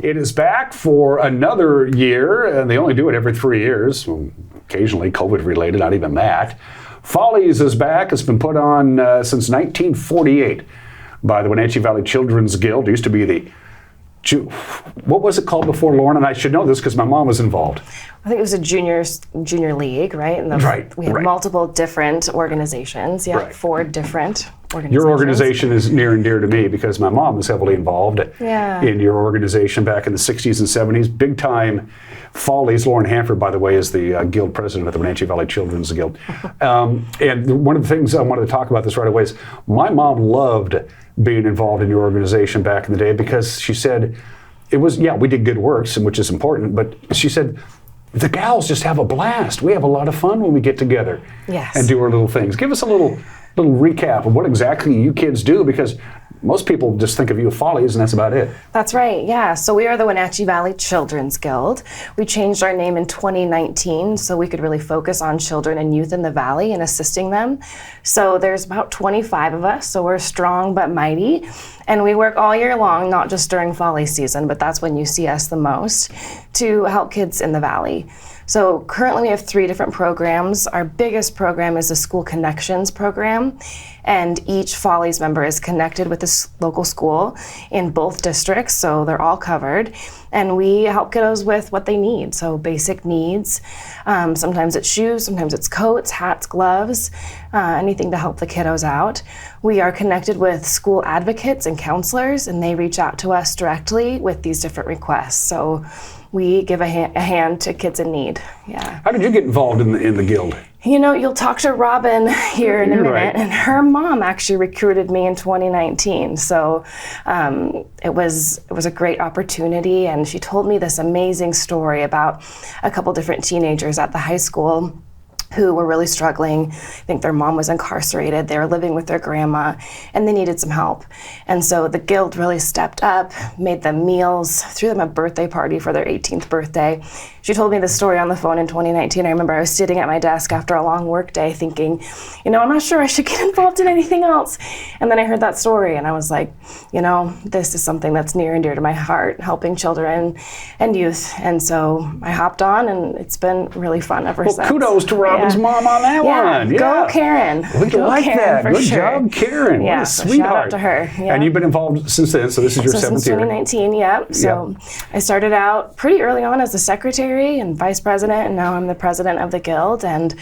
It is back for another year, and they only do it every 3 years, occasionally COVID-related, not even that. Follies is back. It's been put on since 1948 by the Wenatchee Valley Children's Guild. It used to be the, what was it called before, Lauren? And I should know this because my mom was involved. I think it was a junior league, right? And we have multiple different organizations. Yeah, right. 4 different organizations. Your organization is near and dear to me because my mom was heavily involved in your organization back in the 60s and 70s. Big time Follies. Lauren Hanford, by the way, is the guild president of the Wenatchee Valley Children's Guild. And one of the things I wanted to talk about this right away is my mom loved being involved in your organization back in the day because she said it was, we did good works, which is important, but she said, the gals just have a blast. We have a lot of fun when we get together and do our little things. Give us a little recap of what exactly you kids do, because most people just think of you as Follies and that's about it. That's right, yeah. So we are the Wenatchee Valley Children's Guild. We changed our name in 2019 so we could really focus on children and youth in the valley and assisting them. So there's about 25 of us, so we're strong but mighty. And we work all year long, not just during Folly season, but that's when you see us the most, to help kids in the valley. So currently we have 3 different programs. Our biggest program is the School Connections program, and each Follies member is connected with the local school in both districts, so they're all covered. And we help kiddos with what they need, so basic needs. Sometimes it's shoes, sometimes it's coats, hats, gloves, anything to help the kiddos out. We are connected with school advocates and counselors, and they reach out to us directly with these different requests. So we give a hand to kids in need. Yeah. How did you get involved in the guild? You know, you'll talk to Robin here in a minute, and her mom actually recruited me in 2019. So it was a great opportunity, and she told me this amazing story about a couple different teenagers at the high school who were really struggling. I think their mom was incarcerated, they were living with their grandma, and they needed some help. And so the guild really stepped up, made them meals, threw them a birthday party for their 18th birthday. She told me the story on the phone in 2019. I remember I was sitting at my desk after a long work day thinking, I'm not sure I should get involved in anything else. And then I heard that story and I was like, this is something that's near and dear to my heart, helping children and youth. And so I hopped on and it's been really fun ever since. Kudos to Robin's mom on that one. Yeah. Go Karen. We like Karen, that. Good job, Karen. Yeah, what a sweetheart. Shout out to her. Yeah. And you've been involved since then, so this is your 7th year. Since 2019, yeah. So I started out pretty early on as the secretary and vice president, and now I'm the president of the guild, and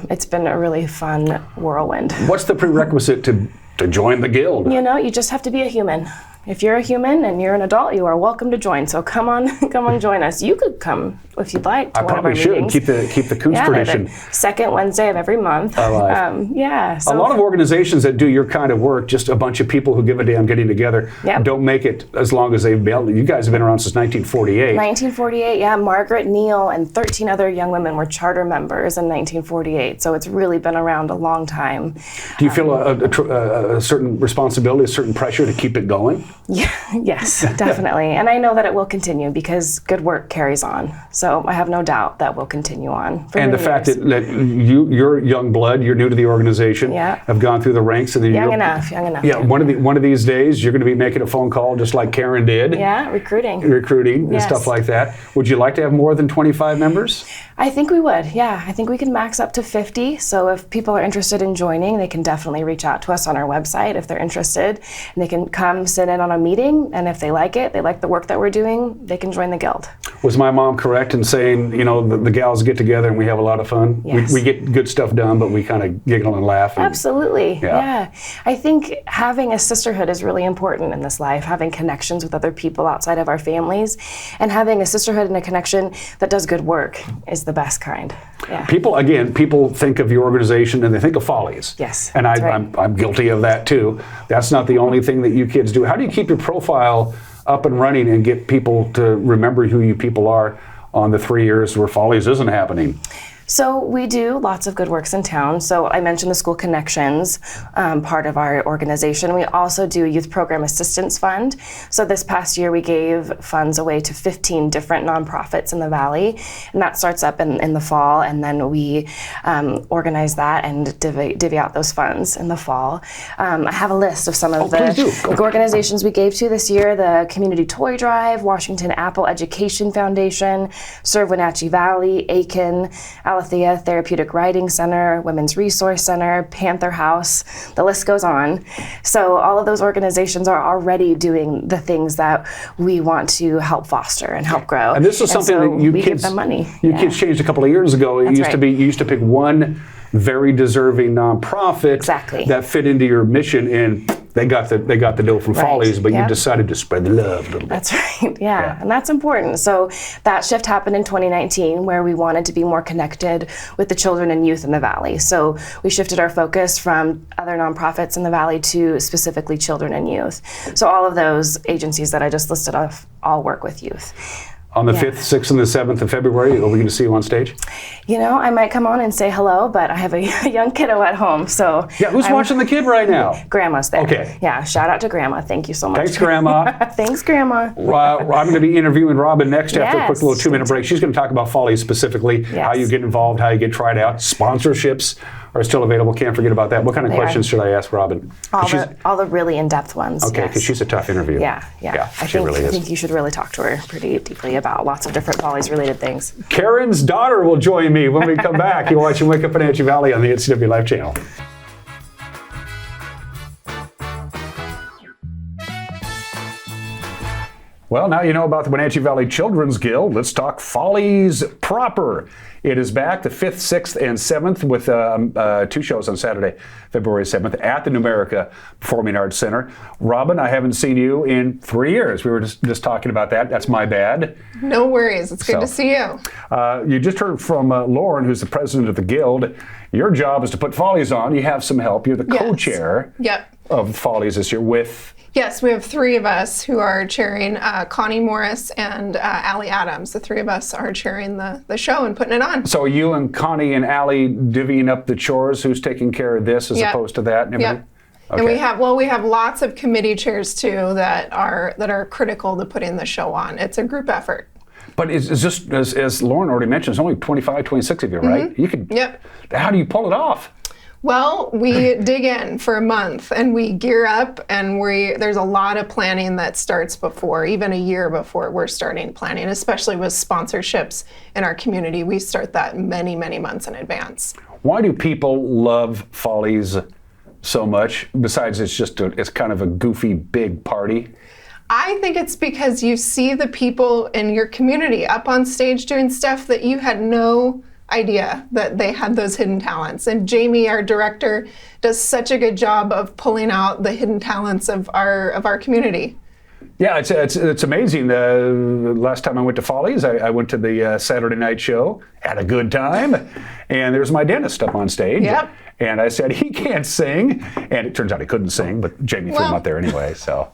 it's been a really fun whirlwind. What's the prerequisite to join the guild? You just have to be a human. If you're a human and you're an adult, you are welcome to join. So come on, join us. You could come if you'd like to I one of our probably meetings. Keep the Coons tradition. The second Wednesday of every month. So a lot of organizations that do your kind of work, just a bunch of people who give a damn getting together, don't make it as long as they've been. You guys have been around since 1948. 1948, yeah. Margaret, Neal, and 13 other young women were charter members in 1948. So it's really been around a long time. Do you feel a certain responsibility, a certain pressure to keep it going? Yeah, yes, definitely. And I know that it will continue because good work carries on. So I have no doubt that will continue on for and the fact that you're young blood, you're new to the organization, have gone through the ranks of the young enough. Yeah, one of these days you're going to be making a phone call just like Karen did. Yeah, recruiting and stuff like that. Would you like to have more than 25 members? I think we would. Yeah, I think we can max up to 50. So if people are interested in joining, they can definitely reach out to us on our website if they're interested, and they can come sit in on a meeting, and if they like it, they like the work that we're doing, they can join the guild. Was my mom correct in saying, the gals get together and we have a lot of fun? Yes. We get good stuff done, but we kind of giggle and laugh. Absolutely, yeah. I think having a sisterhood is really important in this life, having connections with other people outside of our families, and having a sisterhood and a connection that does good work is the best kind. Yeah. People think of your organization and they think of Follies. Yes. And I'm guilty of that too. That's not the only thing that you kids do. How do you keep your profile up and running and get people to remember who you people are on the 3 years where Follies isn't happening? So we do lots of good works in town. So I mentioned the School Connections, part of our organization. We also do a Youth Program Assistance Fund. So this past year we gave funds away to 15 different nonprofits in the Valley. And that starts up in the fall, and then we organize that and divvy out those funds in the fall. I have a list of some of the organizations we gave to this year: the Community Toy Drive, Washington Apple Education Foundation, Serve Wenatchee Valley, Aiken, Alethea Therapeutic Riding Center, Women's Resource Center, Panther House. The list goes on. So all of those organizations are already doing the things that we want to help foster and help grow. And this is something that you kids, give them money. Kids changed a couple of years ago. It used to be you used to pick one very deserving nonprofit that fit into your mission, and they got the dough from Follies, but you decided to spread the love a little bit. That's right, and that's important. So that shift happened in 2019, where we wanted to be more connected with the children and youth in the Valley. So we shifted our focus from other nonprofits in the Valley to specifically children and youth. So all of those agencies that I just listed off all work with youth. On the 5th, 6th, and the 7th of February, are we going to see you on stage? You know, I might come on and say hello, but I have a young kiddo at home, so... Yeah, who's watching the kid right now? Grandma's there. Okay. Yeah, shout out to Grandma. Thank you so much. Thanks, Grandma. Thanks, Grandma. I'm going to be interviewing Robin next after a quick little 2-minute break. She's going to talk about Follies specifically, how you get involved, how you get tried out. Sponsorships are still available. Can't forget about that. What kind of questions should I ask Robin? All the really in-depth ones. Okay, because she's a tough interview. Yeah, she really is. I think you should really talk to her pretty deeply about lots of different Follies-related things. Karen's daughter will join me when we come back. You're watching Wake Up Wenatchee Valley on the NCW Live channel. Well, now you know about the Wenatchee Valley Children's Guild. Let's talk Follies proper. It is back the 5th, 6th, and 7th with 2 shows on Saturday, February 7th at the Numerica Performing Arts Center. Robin, I haven't seen you in 3 years. We were just talking about that. That's my bad. No worries. It's good to see you. You just heard from Lauren, who's the president of the Guild. Your job is to put Follies on. You have some help. You're the co-chair of Follies this year with... Yes, we have 3 of us who are chairing, Connie Morris and Allie Adams. The 3 of us are chairing the show and putting it on. So you and Connie and Allie divvying up the chores? Who's taking care of this as opposed to that? And everything? Okay. And we have lots of committee chairs too that are critical to putting the show on. It's a group effort. But it's just, as Lauren already mentioned, it's only 25, 26 of you, right? You could. How do you pull it off? Well, we dig in for a month and we gear up, and there's a lot of planning that starts before, even a year before we're starting planning, especially with sponsorships in our community. We start that many, many months in advance. Why do people love Follies so much, besides it's kind of a goofy big party? I think it's because you see the people in your community up on stage doing stuff that you had no idea that they had those hidden talents. And Jamie, our director, does such a good job of pulling out the hidden talents of our community. Yeah, it's amazing. Last time I went to Follies, I went to the Saturday night show, had a good time, and there's my dentist up on stage. And I said, he can't sing, and it turns out he couldn't sing, but Jamie threw him out there anyway, so.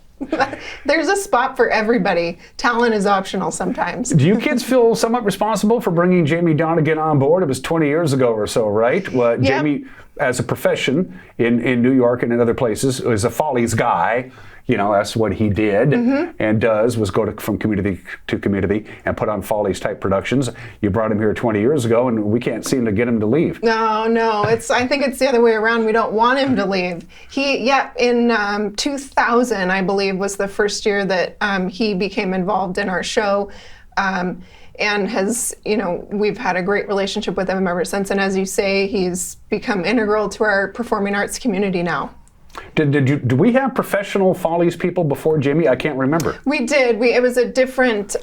There's a spot for everybody. Talent is optional sometimes. Do you kids feel somewhat responsible for bringing Jamie Donegan on board? It was 20 years ago or so, right? Well, Jamie, as a profession in New York and in other places, is a Follies guy. You know, that's what he did and does, was go from community to community and put on Follies type productions. You brought him here 20 years ago, and we can't seem to get him to leave. No, I think it's the other way around. We don't want him to leave. In 2000, I believe, was the first year that he became involved in our show. And has, we've had a great relationship with him ever since. And as you say, he's become integral to our performing arts community now. Do we have professional Follies people before Jamie? I can't remember. We did. It was a different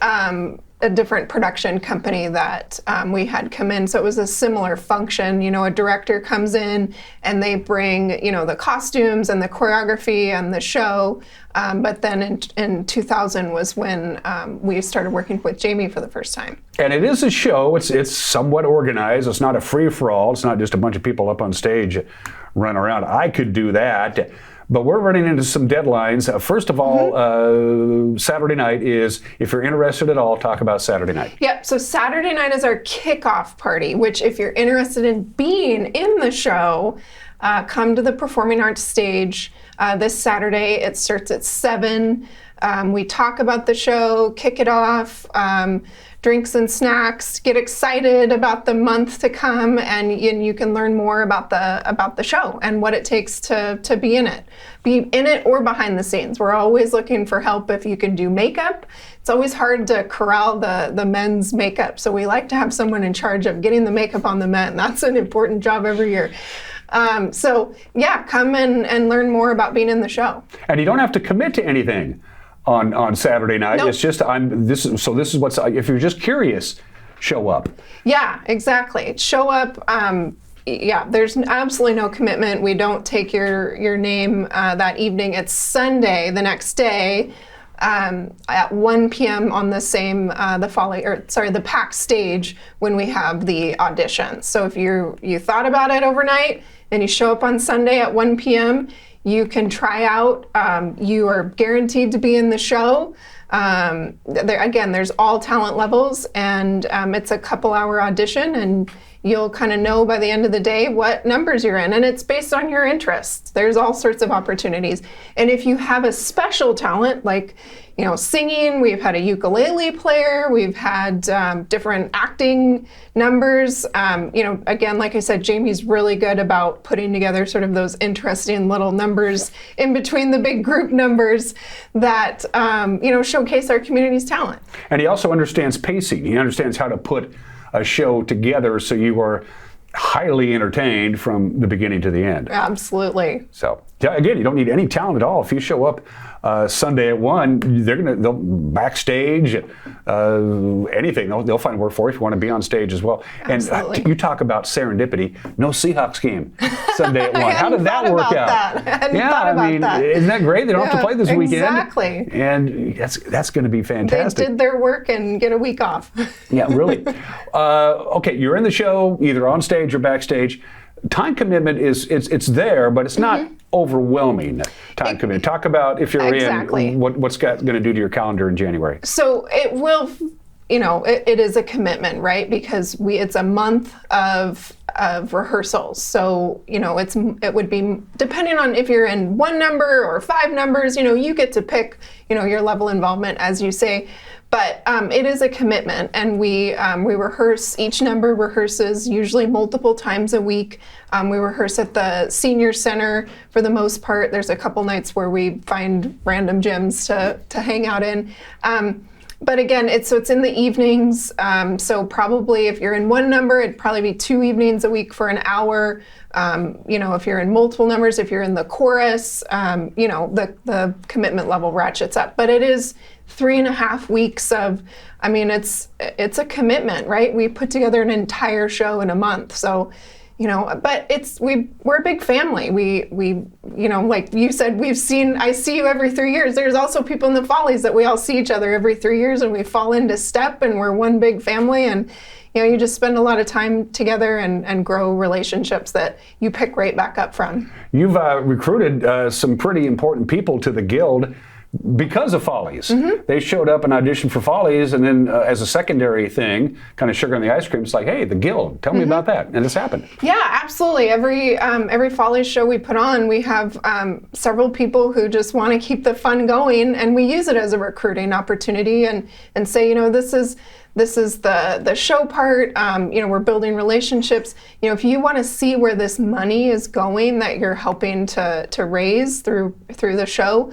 production company that we had come in, so it was a similar function. A director comes in and they bring the costumes and the choreography and the show. But then in 2000 was when we started working with Jamie for the first time. And it is a show. It's somewhat organized. It's not a free-for-all. It's not just a bunch of people up on stage running around. I could do that. But we're running into some deadlines. First of all, Saturday night is, if you're interested at all, talk about Saturday night. Yep, so Saturday night is our kickoff party, which if you're interested in being in the show, come to the Performing Arts stage this Saturday. It starts at 7. We talk about the show, kick it off, drinks and snacks, get excited about the month to come, and you can learn more about the show and what it takes to be in it. Be in it or behind the scenes. We're always looking for help if you can do makeup. It's always hard to corral the men's makeup, so we like to have someone in charge of getting the makeup on the men. That's an important job every year. So yeah, come and learn more about being in the show. And you don't have to commit to anything on Saturday night. Nope. It's just this is what's, if you're just curious, show up. Yeah, exactly. Show up. Yeah, there's absolutely no commitment. We don't take your name that evening. It's Sunday, the next day, at 1 p.m. on the same the PAC stage when we have the audition. So if you thought about it overnight and you show up on Sunday at 1 p.m., you can try out. You are guaranteed to be in the show. There's all talent levels, and it's a couple-hour audition, and you'll kind of know by the end of the day what numbers you're in, and it's based on your interests. There's all sorts of opportunities. And if you have a special talent, like singing, we've had a ukulele player, we've had different acting numbers. Again, like I said, Jamie's really good about putting together sort of those interesting little numbers in between the big group numbers that showcase our community's talent. And he also understands pacing. He understands how to put a show together so you are highly entertained from the beginning to the end. Absolutely. So again, you don't need any talent at all. If you show up Sunday at 1, they'll backstage, anything. They'll find work for you if you want to be on stage as well. Absolutely. And you talk about serendipity. No Seahawks game Sunday at 1. How did that work out? Isn't that great? They don't have to play this weekend. Exactly. And that's going to be fantastic. They did their work and get a week off. Yeah, really. Okay, you're in the show, either on stage or backstage. Time commitment it's there, but it's not overwhelming time commitment. Talk about if you're in, what's going to do to your calendar in January. So it will, it is a commitment, right? Because it's a month of rehearsals. So, it would be, depending on if you're in 1 number or 5 numbers, you get to pick, your level of involvement, as you say. But it is a commitment, and we rehearse. Each number rehearses usually multiple times a week. We rehearse at the senior center for the most part. There's a couple nights where we find random gyms to hang out in. But again, it's in the evenings. So probably if you're in 1 number, it'd probably be 2 evenings a week for an hour. If you're in multiple numbers, if you're in the chorus, the commitment level ratchets up. But it is 3.5 weeks of, it's a commitment, right? We put together an entire show in a month. So, but we're a big family. We like you said, I see you every 3 years. There's also people in the Follies that we all see each other every 3 years, and we fall into step, and we're one big family. And you just spend a lot of time together and grow relationships that you pick right back up from. You've recruited some pretty important people to the Guild because of Follies. They showed up and auditioned for Follies, and then as a secondary thing, kind of sugar on the ice cream, it's like, hey, the Guild, tell me about that. And it's happened. Yeah, absolutely. Every Follies show we put on, we have several people who just want to keep the fun going, and we use it as a recruiting opportunity and say, this is the show part. We're building relationships. If you want to see where this money is going that you're helping to raise through the show,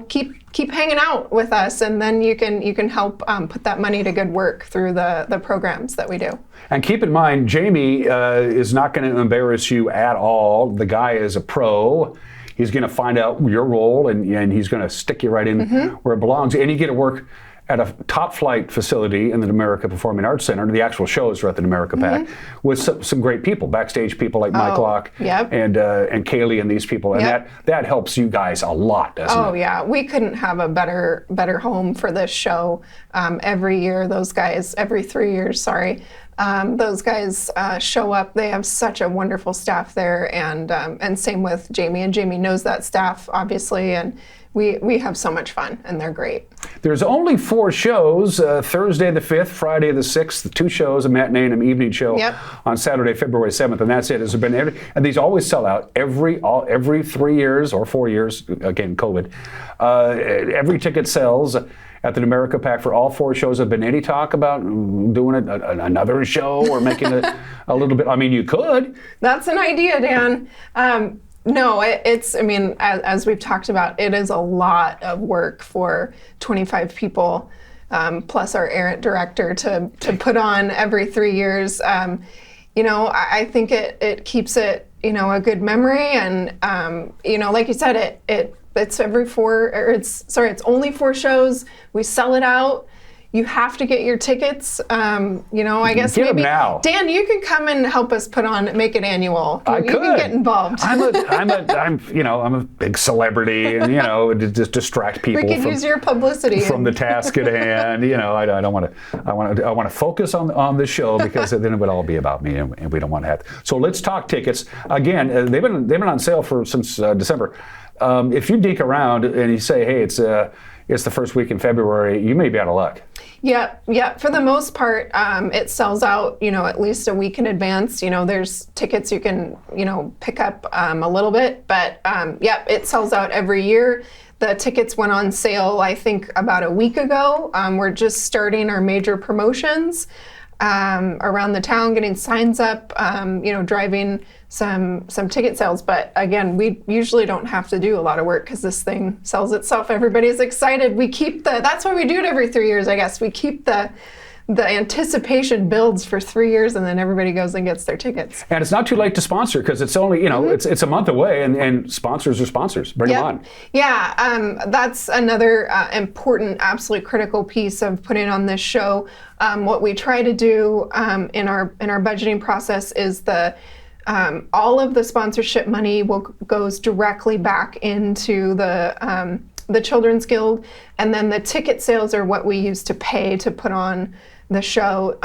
keep hanging out with us, and then you can help put that money to good work through the programs that we do. And keep in mind, Jamie is not going to embarrass you at all. The guy is a pro. He's going to find out your role, and he's going to stick you right in where it belongs. And you get to work at a top flight facility in the America Performing Arts Center. The actual shows are at the America PAC with some great people, backstage people like Mike Locke and Kaylee and these people. And that helps you guys a lot, doesn't it? Oh yeah, we couldn't have a better home for this show. Every year, those guys, every 3 years, Those guys show up. They have such a wonderful staff there, and same with Jamie. And Jamie knows that staff, obviously, and we have so much fun, and they're great. There's only 4 shows, Thursday the 5th, Friday the 6th, 2 shows, a matinee and an evening show on Saturday, February 7th, and that's it. Has there been and these always sell out every 3 years or 4 years, again, COVID. Every ticket sells at the Numerica Pack for all 4 shows. Have been any talk about doing another show or making it a little bit? I mean, you could. That's an idea, Dan. No, it's, I mean, as we've talked about, it is a lot of work for 25 people, plus our errant director to put on every 3 years. I think it keeps it, a good memory. And, like you said, it's it's only 4 shows. We sell it out. You have to get your tickets. I guess get maybe now. Dan, you can come and help us make it annual. I you could. can get involved. I'm a big celebrity, and to just distract people. We could use your publicity from the task at hand. I don't want to. I want to focus on the show because then it would all be about me, and we don't want to have. So let's talk tickets again. They've been on sale since December. If you deke around and you say, hey, it's the first week in February, you may be out of luck. Yeah. For the most part, it sells out, at least a week in advance. There's tickets you can, pick up a little bit, but it sells out every year. The tickets went on sale, I think, about a week ago. We're just starting our major promotions around the town, getting signs up, driving some ticket sales. But again, we usually don't have to do a lot of work because this thing sells itself. Everybody's excited. We keep that's why we do it every 3 years, I guess. We keep the anticipation builds for 3 years, and then everybody goes and gets their tickets. And it's not too late to sponsor because it's only, it's a month away, and sponsors are sponsors. Bring them on. Yeah, that's another important, absolutely critical piece of putting on this show. What we try to do in our budgeting process is all of the sponsorship money goes directly back into the Children's Guild, and then the ticket sales are what we use to pay to put on the show.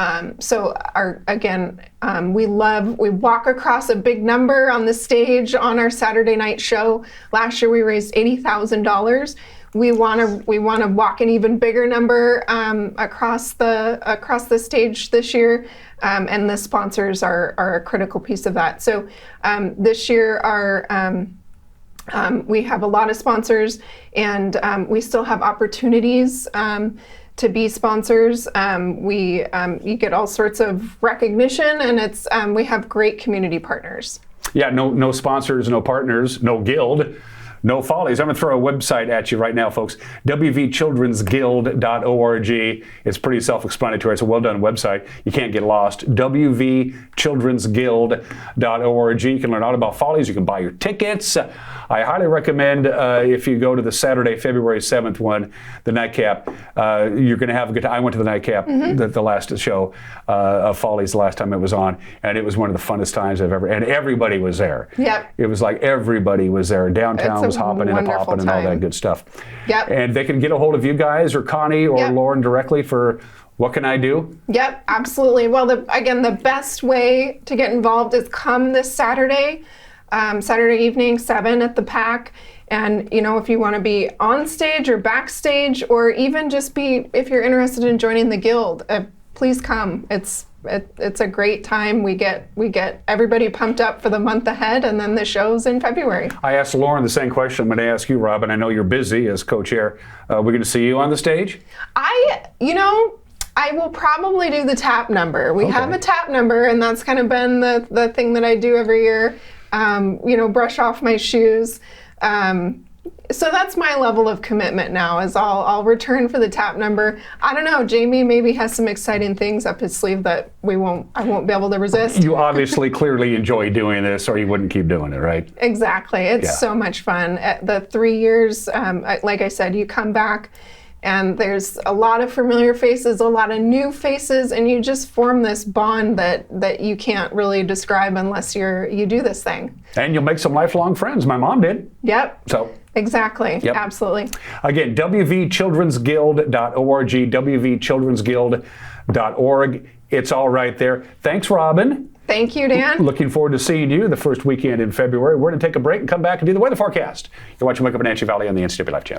We walk across a big number on the stage on our Saturday night show. Last year we raised $80,000. We want to walk an even bigger number across the stage this year, and the sponsors are a critical piece of that. So this year we have a lot of sponsors, and we still have opportunities to be sponsors. You get all sorts of recognition, and we have great community partners. Yeah, no sponsors, no partners, no guild. No Follies. I'm going to throw a website at you right now, folks. wvchildrensguild.org. It's pretty self-explanatory. It's a well-done website. You can't get lost. wvchildrensguild.org. You can learn all about Follies. You can buy your tickets. I highly recommend if you go to the Saturday, February 7th one, the nightcap. You're going to have a good time. I went to the nightcap, the last show of Follies the last time it was on, and it was one of the funnest times I've ever, and everybody was there. Yep. It was like everybody was there. Downtown was hopping and popping and all that good stuff. Yep. And they can get a hold of you guys or Connie or Lauren directly for what can I do? Yep, absolutely. Well, the best way to get involved is come this Saturday, Saturday evening, 7 at the Pack. And, if you want to be on stage or backstage, or even just if you're interested in joining the Guild, please come. It's a great time. We get everybody pumped up for the month ahead, and then the show's in February. I asked Lauren the same question I'm going to ask you, Rob, and I know you're busy as co-chair. We're going to see you on the stage? I will probably do the tap number. We have a tap number, and that's kind of been the thing that I do every year. Brush off my shoes. So that's my level of commitment now, is I'll return for the tap number. I don't know, Jamie maybe has some exciting things up his sleeve that I won't be able to resist. You obviously clearly enjoy doing this, or you wouldn't keep doing it, right? Exactly. It's so much fun. The 3 years, like I said, you come back and there's a lot of familiar faces, a lot of new faces, and you just form this bond that you can't really describe unless you do this thing. And you'll make some lifelong friends. My mom did. Yep. So. Exactly. Yep. Absolutely. Again, wvchildrensguild.org, wvchildrensguild.org. It's all right there. Thanks, Robin. Thank you, Dan. Looking forward to seeing you the first weekend in February. We're going to take a break and come back and do the weather forecast. You're watching Wake Up Wenatchee Valley on the NCW Life channel.